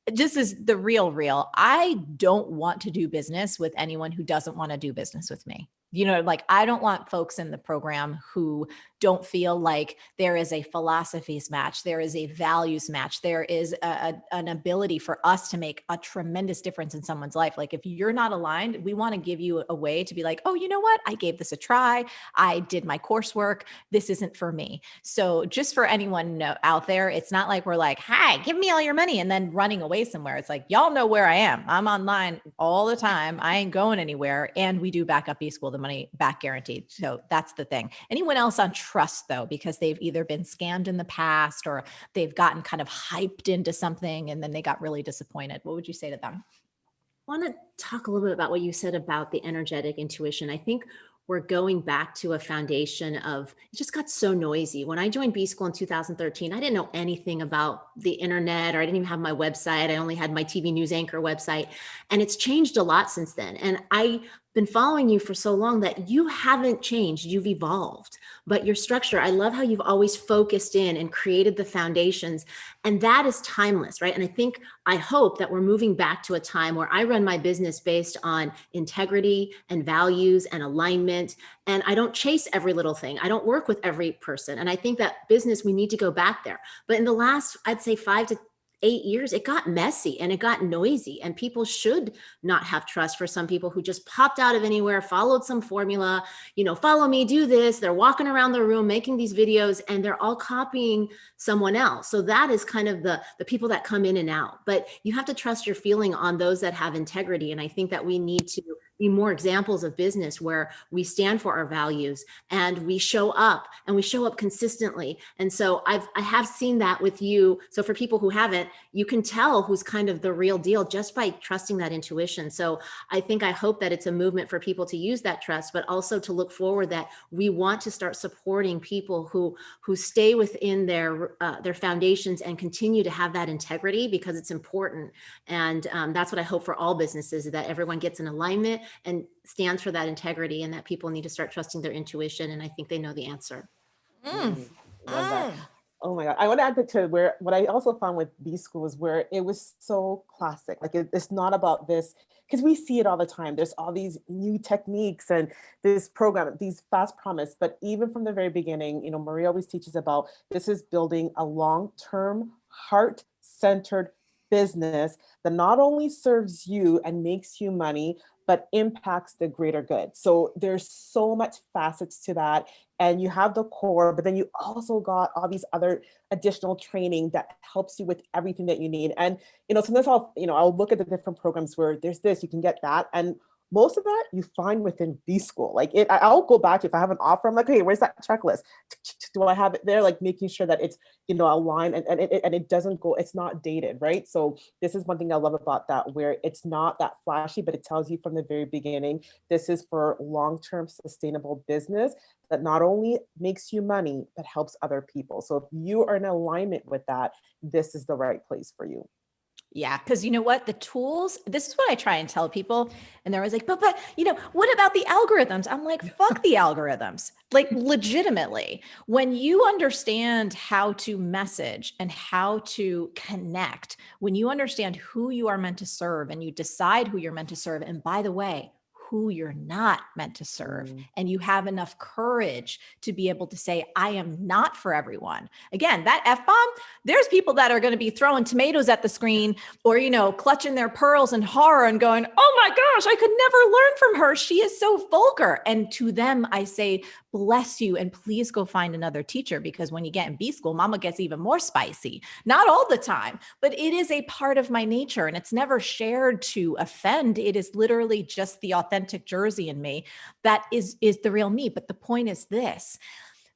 this is the real. I don't want to do business with anyone who doesn't want to do business with me. You know, like I don't want folks in the program who don't feel like there is a philosophies match, there is a values match, there is an ability for us to make a tremendous difference in someone's life. Like if you're not aligned, we want to give you a way to be like, oh, you know what? I gave this a try. I did my coursework. This isn't for me. So just for anyone out there, it's not like we're like, hi, give me all your money and then running away somewhere. It's like, y'all know where I am. I'm online all the time. I ain't going anywhere. And we do back up B-School, the money back guaranteed. So that's the thing. Anyone else on trust though, because they've either been scammed in the past or they've gotten kind of hyped into something and then they got really disappointed. What would you say to them? I want to talk a little bit about what you said about the energetic intuition. I think we're going back to a foundation of, it just got so noisy. When I joined B-School in 2013, I didn't know anything about the internet, or I didn't even have my website. I only had my TV news anchor website. And it's changed a lot since then. And I've been following you for so long that you haven't changed, you've evolved. But your structure, I love how you've always focused in and created the foundations. And that is timeless, right? And I hope that we're moving back to a time where I run my business based on integrity and values and alignment. And I don't chase every little thing. I don't work with every person. And I think that business, we need to go back there. But in the last, I'd say 5 to 8 years, it got messy and it got noisy, and people should not have trust for some people who just popped out of anywhere, followed some formula, follow me, do this. They're walking around the room making these videos and they're all copying someone else. So that is kind of the people that come in and out, but you have to trust your feeling on those that have integrity. And I think that we need to be more examples of business where we stand for our values and we show up consistently. And so I have seen that with you. So for people who haven't, you can tell who's kind of the real deal just by trusting that intuition. So I hope that it's a movement for people to use that trust, but also to look forward that we want to start supporting people who stay within their foundations and continue to have that integrity, because it's important. And that's what I hope for all businesses, is that everyone gets in alignment and stands for that integrity, and that people need to start trusting their intuition. And I think they know the answer. Love that. Oh my God. I want to add to where what I also found with B-School is where it was so classic. Like it's not about this, because we see it all the time. There's all these new techniques and this program, these fast promise. But even from the very beginning, Marie always teaches about this is building a long-term, heart-centered business that not only serves you and makes you money, but impacts the greater good. So there's so much facets to that. And you have the core, but then you also got all these other additional training that helps you with everything that you need. And, sometimes I'll look at the different programs where there's this, you can get that. And most of that you find within B-School. Like I'll go back to, if I have an offer, I'm like, hey, where's that checklist? Do I have it there? Like making sure that it's, aligned and it doesn't go, it's not dated, right? So this is one thing I love about that, where it's not that flashy, but it tells you from the very beginning, this is for long-term sustainable business that not only makes you money, but helps other people. So if you are in alignment with that, this is the right place for you. Yeah. Cause you know what, the tools, this is what I try and tell people. And they're always like, but, what about the algorithms? I'm like, fuck the algorithms. Like legitimately, when you understand how to message and how to connect, when you understand who you are meant to serve and you decide who you're meant to serve. And by the way, who you're not meant to serve. And you have enough courage to be able to say, I am not for everyone. Again, that F-bomb, there's people that are going to be throwing tomatoes at the screen or, clutching their pearls in horror and going, oh my gosh, I could never learn from her. She is so vulgar. And to them, I say, bless you. And please go find another teacher, because when you get in B-School, mama gets even more spicy. Not all the time, but it is a part of my nature, and it's never shared to offend. It is literally just the authentic Jersey in me that is the real me. But the point is this,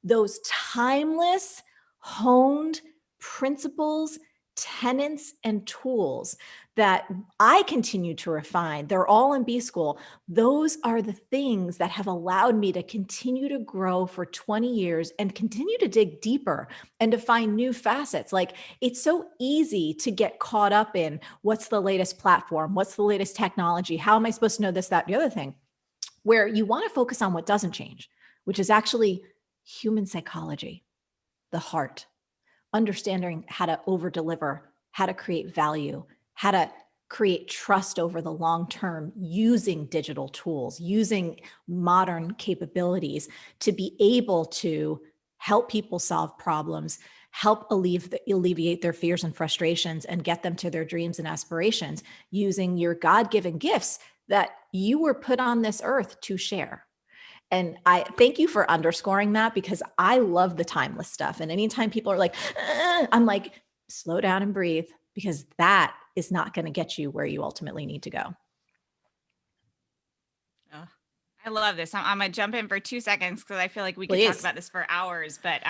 those timeless, honed principles, tenets, and tools that I continue to refine, they're all in B-School. Those are the things that have allowed me to continue to grow for 20 years and continue to dig deeper and to find new facets. Like, it's so easy to get caught up in what's the latest platform, what's the latest technology, how am I supposed to know this, that, and the other thing, where you want to focus on what doesn't change, which is actually human psychology, the heart, understanding how to over-deliver, how to create value, how to create trust over the long term using digital tools, using modern capabilities to be able to help people solve problems, help alleviate their fears and frustrations, and get them to their dreams and aspirations using your God-given gifts that you were put on this earth to share. And I thank you for underscoring that, because I love the timeless stuff. And anytime people are like, I'm like, slow down and breathe, because that is not going to get you where you ultimately need to go. Oh, I love this. I'm gonna jump in for 2 seconds because I feel like we could talk Please. about this for hours. But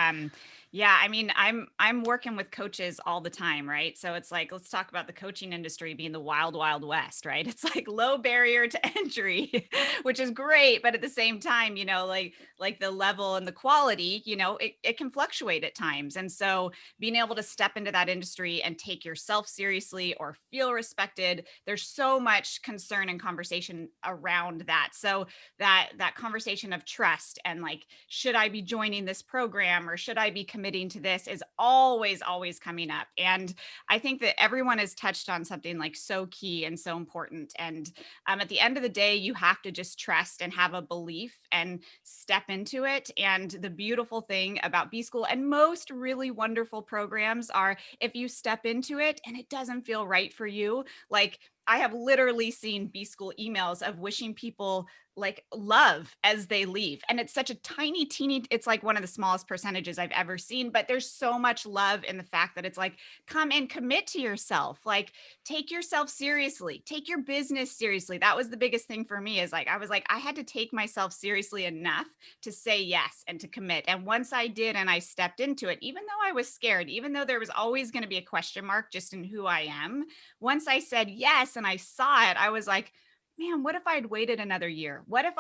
yeah, I mean, I'm working with coaches all the time, right? So it's like, let's talk about the coaching industry being the wild, wild west, right? It's like low barrier to entry, which is great, but at the same time, you know, like the level and the quality, you know, it can fluctuate at times. And so being able to step into that industry and take yourself seriously or feel respected, there's so much concern and conversation around that. So that conversation of trust and like, should I be joining this program or should I be committing to this is always coming up. And I think that everyone has touched on something like so key and so important. And at the end of the day, you have to just trust and have a belief and step into it. And the beautiful thing about B School and most really wonderful programs are if you step into it and it doesn't feel right for you, like I have literally seen B School emails of wishing people like love as they leave. And it's such a tiny, teeny, it's like one of the smallest percentages I've ever seen, but there's so much love in the fact that it's like, come and commit to yourself, like take yourself seriously, take your business seriously. That was the biggest thing for me is like, I was like, I had to take myself seriously enough to say yes and to commit. And once I did, and I stepped into it, even though I was scared, even though there was always going to be a question mark just in who I am, once I said yes and I saw it, I was like, man, what if I'd waited another year? What if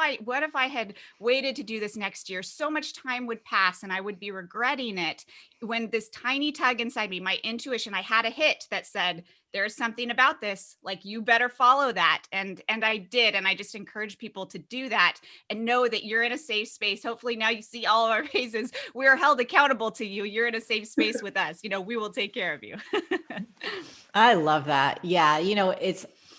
I had waited to do this next year? So much time would pass and I would be regretting it. When this tiny tug inside me, my intuition, I had a hit that said, there's something about this, like you better follow that. And I did. And I just encourage people to do that and know that you're in a safe space. Hopefully now you see all of our faces. We're held accountable to you. You're in a safe space with us. You know, we will take care of you. I love that. Yeah. You know,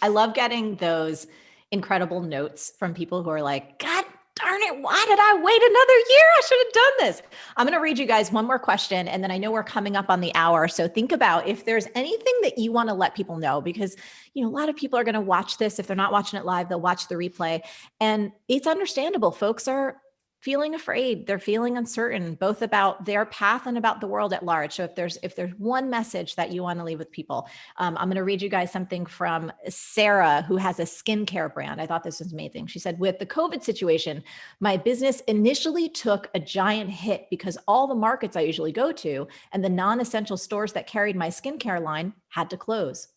I love getting those incredible notes from people who are like, God darn it, why did I wait another year? I should have done this. I'm going to read you guys one more question, and then I know we're coming up on the hour. So think about if there's anything that you want to let people know, because, you know, a lot of people are going to watch this. If they're not watching it live, they'll watch the replay. And it's understandable. Folks are feeling afraid. They're feeling uncertain, both about their path and about the world at large. So if there's one message that you want to leave with people, I'm going to read you guys something from Sarah, who has a skincare brand. I thought this was amazing. She said, with the COVID situation, my business initially took a giant hit because all the markets I usually go to and the non-essential stores that carried my skincare line had to close.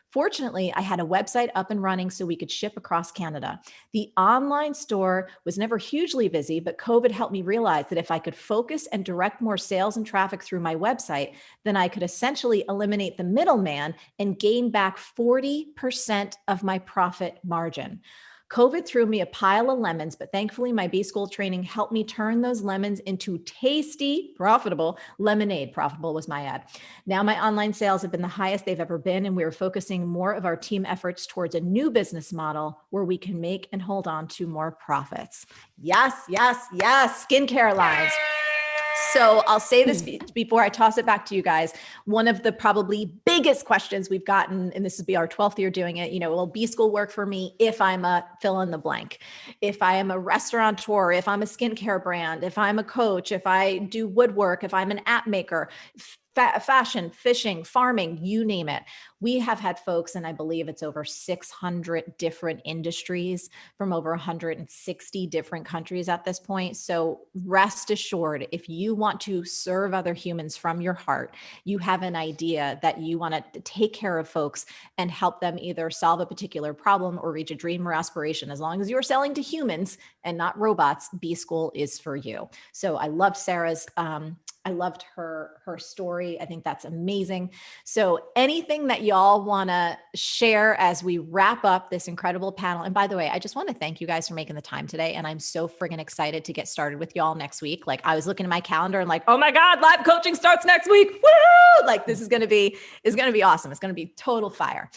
Fortunately, I had a website up and running so we could ship across Canada. The online store was never hugely busy, but COVID helped me realize that if I could focus and direct more sales and traffic through my website, then I could essentially eliminate the middleman and gain back 40% of my profit margin. COVID threw me a pile of lemons, but thankfully my B School training helped me turn those lemons into tasty, profitable lemonade. Profitable was my ad. Now my online sales have been the highest they've ever been, and we are focusing more of our team efforts towards a new business model where we can make and hold on to more profits. Yes, yes, yes, skincare lines. So I'll say this before I toss it back to you guys. One of the probably biggest questions we've gotten, and this will be our 12th year doing it, you know, will B School work for me if I'm a fill in the blank, if I am a restaurateur, if I'm a skincare brand, if I'm a coach, if I do woodwork, if I'm an app maker, fashion, fishing, farming, you name it. We have had folks, and I believe it's over 600 different industries from over 160 different countries at this point. So rest assured, if you want to serve other humans from your heart, you have an idea that you want to take care of folks and help them either solve a particular problem or reach a dream or aspiration. As long as you're selling to humans and not robots, B School is for you. So I loved I loved her story. I think that's amazing. So anything that y'all want to share as we wrap up this incredible panel. And by the way, I just want to thank you guys for making the time today. And I'm so friggin' excited to get started with y'all next week. Like, I was looking at my calendar and like, oh my God, live coaching starts next week. Woo! Like, this is going to be awesome. It's going to be total fire.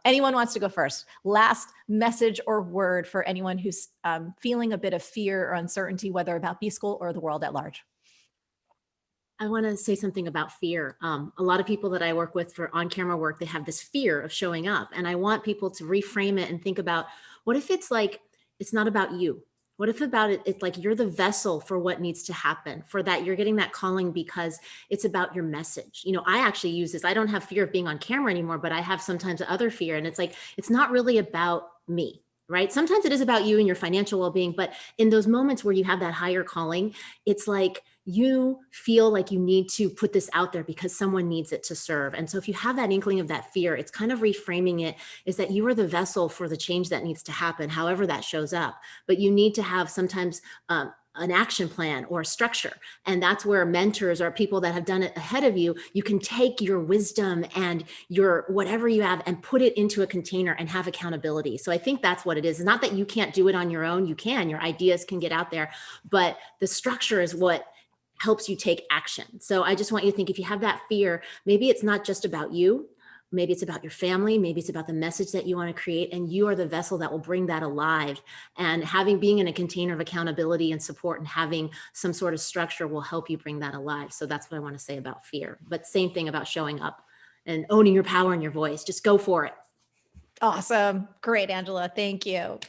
Anyone wants to go first? Last message or word for anyone who's feeling a bit of fear or uncertainty, whether about B-School or the world at large. I want to say something about fear. A lot of people that I work with for on-camera work, they have this fear of showing up. And I want people to reframe it and think about, what if it's like, it's not about you? What if about it, it's like you're the vessel for what needs to happen, for that you're getting that calling because it's about your message. You know, I actually use this. I don't have fear of being on camera anymore, but I have sometimes other fear. And it's like, it's not really about me, right? Sometimes it is about you and your financial well-being, but in those moments where you have that higher calling, it's like you feel like you need to put this out there because someone needs it to serve. And so if you have that inkling of that fear, it's kind of reframing it is that you are the vessel for the change that needs to happen, however that shows up. But you need to have sometimes an action plan or a structure. And that's where mentors or people that have done it ahead of you, you can take your wisdom and your whatever you have and put it into a container and have accountability. So I think that's what it is. It's not that you can't do it on your own. You can, your ideas can get out there, but the structure is what helps you take action. So I just want you to think, if you have that fear, maybe it's not just about you. Maybe it's about your family. Maybe it's about the message that you want to create, and you are the vessel that will bring that alive. And being in a container of accountability and support and having some sort of structure will help you bring that alive. So that's what I want to say about fear. But same thing about showing up and owning your power and your voice. Just go for it. Awesome. Great, Angela. Thank you.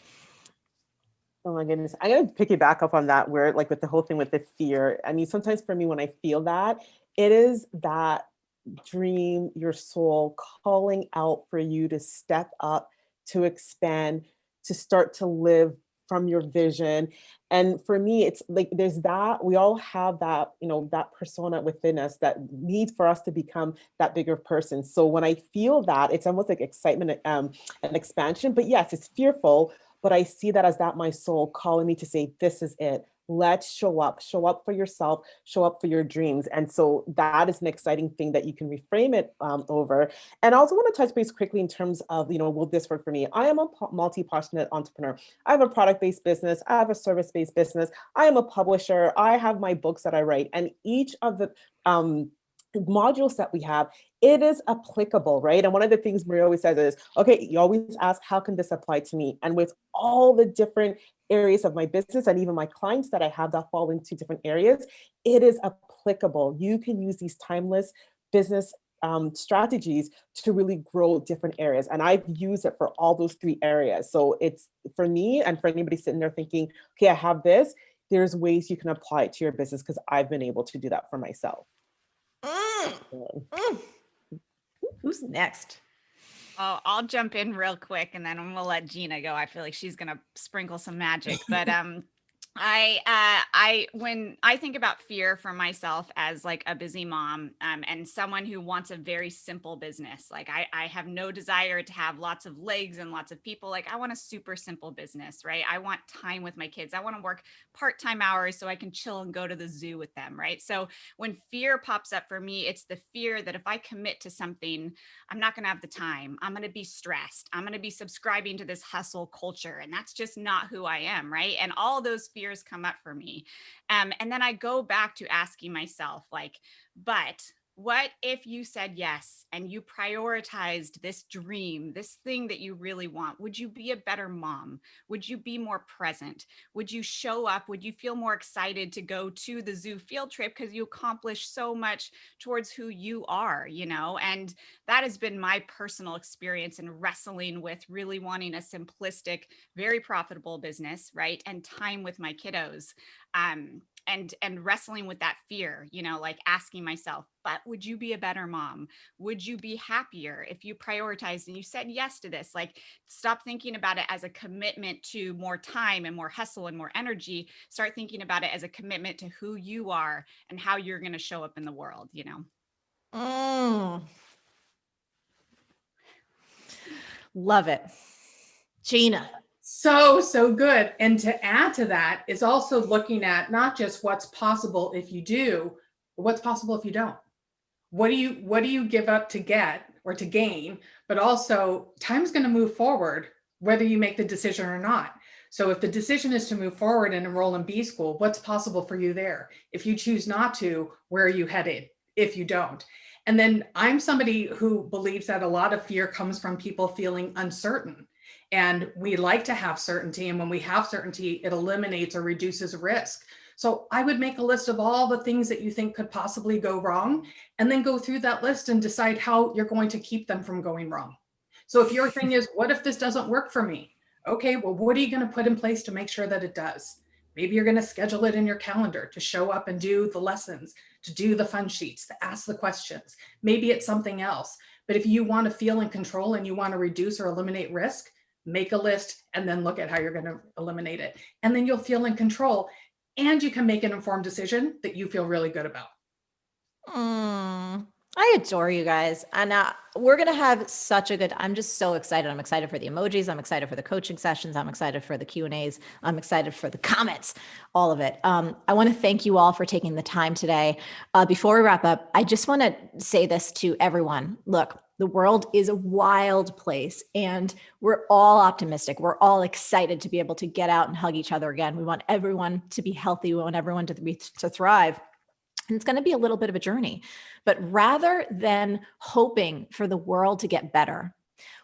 Oh my goodness. I'm going to piggyback up on that where like with the whole thing with the fear. I mean, sometimes for me, when I feel that, it is that dream, your soul calling out for you to step up, to expand, to start to live from your vision. And for me, it's like, there's that, we all have that, you know, that persona within us that needs for us to become that bigger person. So when I feel that, it's almost like excitement and expansion, but yes, it's fearful. But I see that as that my soul calling me to say, this is it. Let's show up for yourself, show up for your dreams. And so that is an exciting thing that you can reframe it over. And I also want to touch base quickly in terms of, you know, will this work for me? I am a multi-passionate entrepreneur. I have a product-based business. I have a service-based business. I am a publisher. I have my books that I write. And each of the modules that we have, it is applicable, right? And one of the things Marie always says is, okay, you always ask, how can this apply to me? And with all the different areas of my business and even my clients that I have that fall into different areas, it is applicable. You can use these timeless business strategies to really grow different areas. And I've used it for all those 3 areas. So it's for me and for anybody sitting there thinking, okay, I have this, there's ways you can apply it to your business because I've been able to do that for myself. Who's next? Oh, I'll jump in real quick and then I'm gonna let Gina go. I feel like she's gonna sprinkle some magic. But when I think about fear for myself as like a busy mom and someone who wants a very simple business, like I have no desire to have lots of legs and lots of people. Like I want a super simple business, right? I want time with my kids. I want to work part-time hours so I can chill and go to the zoo with them, right? So when fear pops up for me, it's the fear that if I commit to something, I'm not going to have the time. I'm going to be stressed. I'm going to be subscribing to this hustle culture. And that's just not who I am, right? And all those fears come up for me. And then I go back to asking myself, like, but what if you said yes and you prioritized this dream, this thing that you really want? Would you be a better mom? Would you be more present? Would you show up? Would you feel more excited to go to the zoo field trip because you accomplished so much towards who you are, you know? And that has been my personal experience in wrestling with really wanting a simplistic, very profitable business, right? And time with my kiddos. And wrestling with that fear, you know, like asking myself, but would you be a better mom? Would you be happier if you prioritized and you said yes to this? Like, stop thinking about it as a commitment to more time and more hustle and more energy. Start thinking about it as a commitment to who you are and how you're going to show up in the world, you know? Love it. Gina. So good. And to add to that is also looking at not just what's possible if you do, but what's possible if you don't. What do you give up to get or to gain, but also time's going to move forward, whether you make the decision or not. So if the decision is to move forward and enroll in B school, what's possible for you there? If you choose not to, where are you headed if you don't? And then I'm somebody who believes that a lot of fear comes from people feeling uncertain. And we like to have certainty. And when we have certainty, it eliminates or reduces risk. So I would make a list of all the things that you think could possibly go wrong, and then go through that list and decide how you're going to keep them from going wrong. So if your thing is, what if this doesn't work for me? Okay, well, what are you going to put in place to make sure that it does? Maybe you're going to schedule it in your calendar to show up and do the lessons, to do the fun sheets, to ask the questions. Maybe it's something else. But if you want to feel in control and you want to reduce or eliminate risk, make a list and then look at how you're going to eliminate it. And then you'll feel in control, and you can make an informed decision that you feel really good about. I adore you guys. And we're going to have such a good, I'm just so excited. I'm excited for the emojis. I'm excited for the coaching sessions. I'm excited for the Q&As. I'm excited for the comments, all of it. I want to thank you all for taking the time today. Before we wrap up, I just want to say this to everyone. Look, the world is a wild place, and we're all optimistic. We're all excited to be able to get out and hug each other again. We want everyone to be healthy. We want everyone to thrive. And it's going to be a little bit of a journey. But rather than hoping for the world to get better,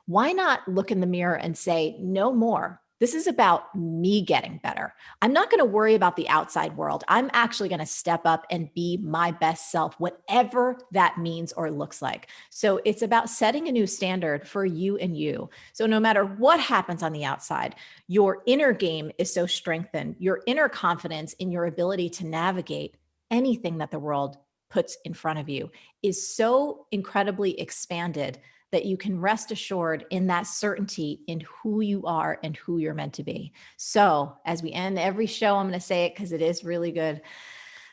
why not look in the mirror and say, no more? This is about me getting better. I'm not going to worry about the outside world. I'm actually going to step up and be my best self, whatever that means or looks like. So it's about setting a new standard for you and you. So no matter what happens on the outside, your inner game is so strengthened, your inner confidence in your ability to navigate anything that the world puts in front of you is so incredibly expanded that you can rest assured in that certainty in who you are and who you're meant to be. So as we end every show, I'm going to say it because it is really good.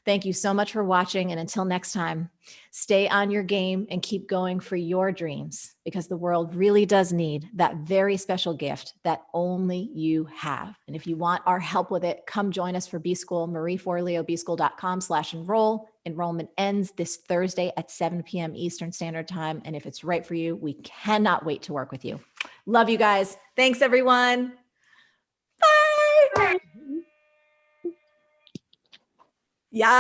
Thank you so much for watching. And until next time, stay on your game and keep going for your dreams, because the world really does need that very special gift that only you have. And if you want our help with it, come join us for B School, marieforleobschool.com/enroll. Enrollment ends this Thursday at 7 p.m. Eastern Standard Time. And if it's right for you, we cannot wait to work with you. Love you guys. Thanks, everyone. Bye. Yeah.